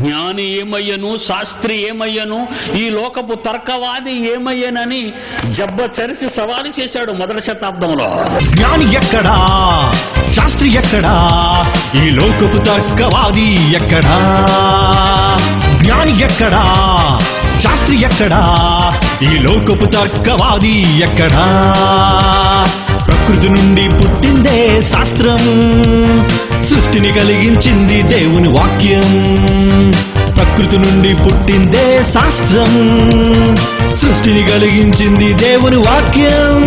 జ్ఞాని ఏమయ్యను, శాస్త్రి ఏమయ్యను, ఈ లోకపు తర్కవాది ఏమయ్యనని జబ్బచరిసి సవాలు చేశాడు మొదటి శతాబ్దంలో. జ్ఞాని ఎక్కడా, శాస్త్రి ఎక్కడా, ఈ లోకపు తర్కవాది ఎక్కడా? జ్ఞాని ఎక్కడా, శాస్త్రి ఎక్కడా, ఈ లోకపు తర్కవాది ఎక్కడా? ప్రకృతి నుండి పుట్టిందే శాస్త్రం, సృష్టిని కలిగించింది దేవుని వాక్యం. ప్రకృతి నుండి పుట్టిందే శాస్త్రం, సృష్టిని కలిగించింది దేవుని వాక్యం.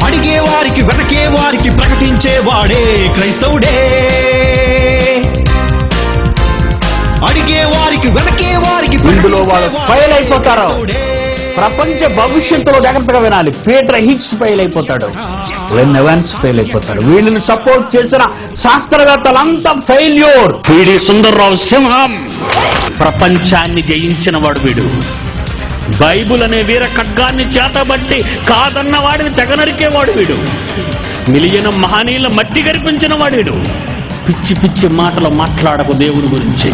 అడిగే వారికి, వెతకే వారికి ప్రకటించేవాడే క్రైస్తవుడే. అడిగే వారికి, వెతకే వారికి ఇందులో వాళ్ళు ఫెయిల్ అయిపోతారు. ప్రపంచ భవిష్యత్తులో జాగ్రత్తగా వినాలి. పీటర్ హిగ్స్ ఫెయిల్ అయిపోతాడు, గ్లెన్ ఎవాన్స్ ఫెయిల్ అయిపోతాడు. వీళ్ళని సపోర్ట్ చేసిన శాస్త్రవేత్తలంతా ఫెయిల్యూర్. పిడి సుందర్రావు సింహం ప్రపంచాన్ని జయించిన వాడు వీడు. బైబుల్ అనే వీర ఖడ్గాన్ని చేతబట్టి కాదన్న వాడిని తెగనరికేవాడు వీడు. మిలియన్ మహనీయుల మట్టి గరిపించిన వాడు వీడు. పిచ్చి పిచ్చి మాటలు మాట్లాడకు దేవుని గురించి.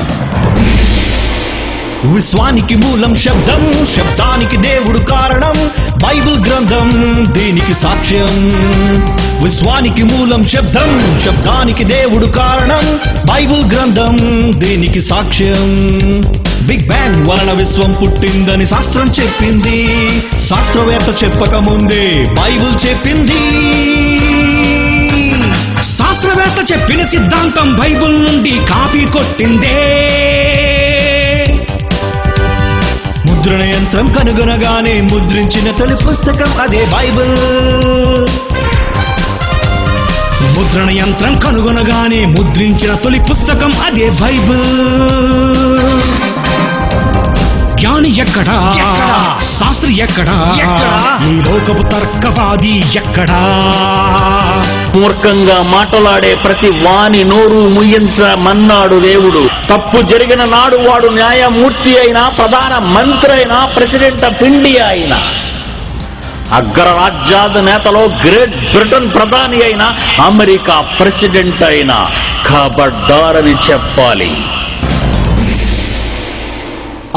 విశ్వానికి మూలం శబ్దం, శబ్దానికి దేవుడు కారణం. బైబిల్ గ్రంథం దీనికి సాక్ష్యం. విశ్వానికి మూలం శబ్దం, శబ్దానికి దేవుడు కారణం. బైబిల్ గ్రంథం దీనికి సాక్ష్యం. బిగ్ బ్యాంగ్ వలన విశ్వం పుట్టిందని శాస్త్రం చెప్పింది. శాస్త్రవేత్త చెప్పక ముందే బైబిల్ చెప్పింది. శాస్త్రవేత్త చెప్పిన సిద్ధాంతం బైబిల్ నుండి కాపీ కొట్టిందే. ముద్రణ యంత్రం కనుగొనగానే ముద్రించిన తొలి పుస్తకం అదే బైబిల్. ముద్రణ యంత్రం కనుగొనగానే ముద్రించిన తొలి పుస్తకం అదే బైబిల్. జ్ఞాని ఎక్కడా, శాస్త్రి ఎక్కడా, ఈ లోకపు తర్కవాది ఎక్కడా? మూర్ఖంగా మాట్లాడే ప్రతి వాని నోరు ముయ్యించమన్నాడు దేవుడు. తప్పు జరిగిన నాడు వాడు న్యాయమూర్తి అయినా, ప్రధాన మంత్రి అయినా, ప్రెసిడెంట్ ఆఫ్ ఇండియా అయినా, అగ్రరాజ్యాల నేతలో గ్రేట్ బ్రిటన్ ప్రధాని అయినా, అమెరికా ప్రెసిడెంట్ అయినా ఖబర్దారని చెప్పాలి.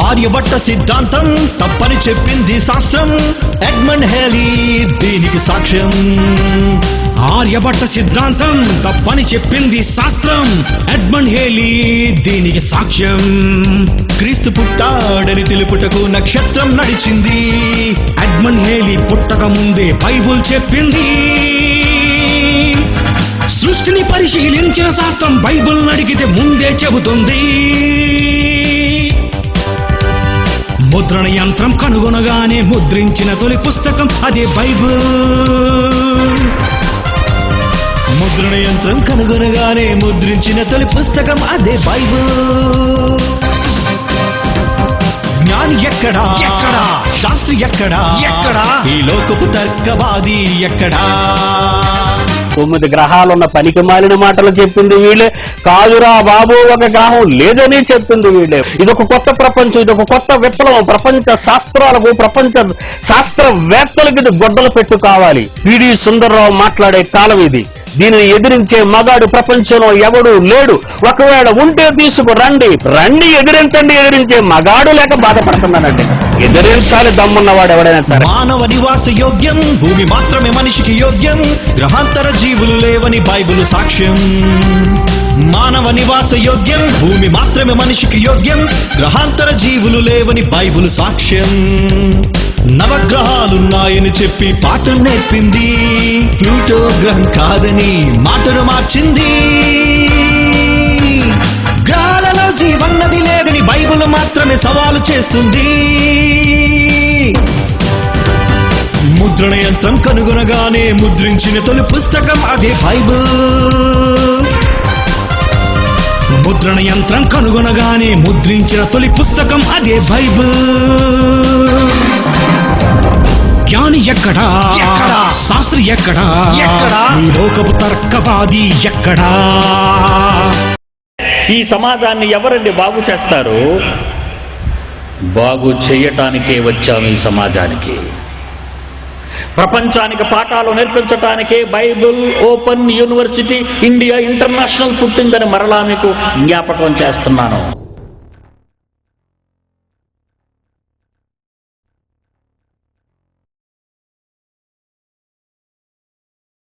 ఆర్యభట్ట సిద్ధాంతం తప్పని చెప్పింది శాస్త్రం. ఎడ్మండ్ హేలీ దీనికి సాక్ష్యం. ఆర్యభట్ట సిద్ధాంతం తప్పని చెప్పింది శాస్త్రం. ఎడ్మండ్ హేలీ దీనికి సాక్ష్యం. క్రీస్తు పుట్టాడని తెలుపుటకు నక్షత్రం నడిచింది. ఎడ్మండ్ హేలీ పుట్టక ముందే బైబుల్ చెప్పింది. సృష్టిని పరిశీలించిన శాస్త్రం బైబుల్ అడిగితే ముందే చెబుతుంది. ముద్రణ యంత్రం కనుగొనగానే ముద్రించిన తొలి పుస్తకం అదే బైబిల్. ముద్రణ యంత్రం కనుగొనగానే ముద్రించిన తొలి పుస్తకం అదే బైబిల్. జ్ఞాని ఎక్కడా, శాస్త్రి ఎక్కడా, ఈ లోకపు తర్కవాది ఎక్కడా? 9 గ్రహాలున్న పనికి మాలిన మాటలు చెప్పింది వీళ్ళే. కాదురా బాబు, ఒక గ్రహం లేదని చెప్పింది వీళ్ళే. ఇదొక కొత్త ప్రపంచం, ఇదొక కొత్త విప్లవం. ప్రపంచ శాస్త్రాలకు, ప్రపంచ శాస్త్రవేత్తలకు ఇది గొడ్డలు పెట్టు కావాలి. పిడి సుందర్రావు మాట్లాడే కాలం ఇది. దీనిని ఎదిరించే మగాడు ప్రపంచంలో ఎవడు లేడు. ఒకవేళ ఉంటే తీసుకురండి, రండి, ఎదిరించండి. ఎదిరించే మగాడు లేక బాధపడుతున్నానండి. ఎదిరించాలి దమ్మున్నవాడు ఎవడైనా సరే. మానవ నివాస యోగ్యం, భూమి మాత్రమే మనిషికి యోగ్యం. గ్రహాంతర జీవులు లేవని బైబిల్ సాక్ష్యం. మానవ నివాస యోగ్యం, భూమి మాత్రమే మనిషికి యోగ్యం. గ్రహాంతర జీవులు లేవని బైబిల్ సాక్ష్యం. నవగ్రహాలున్నాయని చెప్పి పాఠం నేర్పింది. ప్లూటో గ్రహం కాదని మాటను మార్చింది. గ్రహాలలో జీవన్నది లేదని బైబిల్ మాత్రమే సవాలు చేస్తుంది. ముద్రణ యంత్రం కనుగొనగానే ముద్రించిన తొలి పుస్తకం అదే బైబిల్. ముద్రణ యంత్రం కనుగొనగానే ముద్రించిన తొలి పుస్తకం అదే బైబిల్. జ్ఞాని ఎక్కడా, శాస్త్రి ఎక్కడా, ఈ లోకపు తర్కవాది ఎక్కడా? ఈ సమాజాన్ని ఎవరండి బాగు చేస్తారు? బాగు చేయటానికే వచ్చాము ఈ సమాజానికి. ప్రపంచానికి పాఠాలు నేర్పించటానికే Bible open university India international పుట్టిందని మరలా మీకు జ్ఞాపకం చేస్తున్నాను.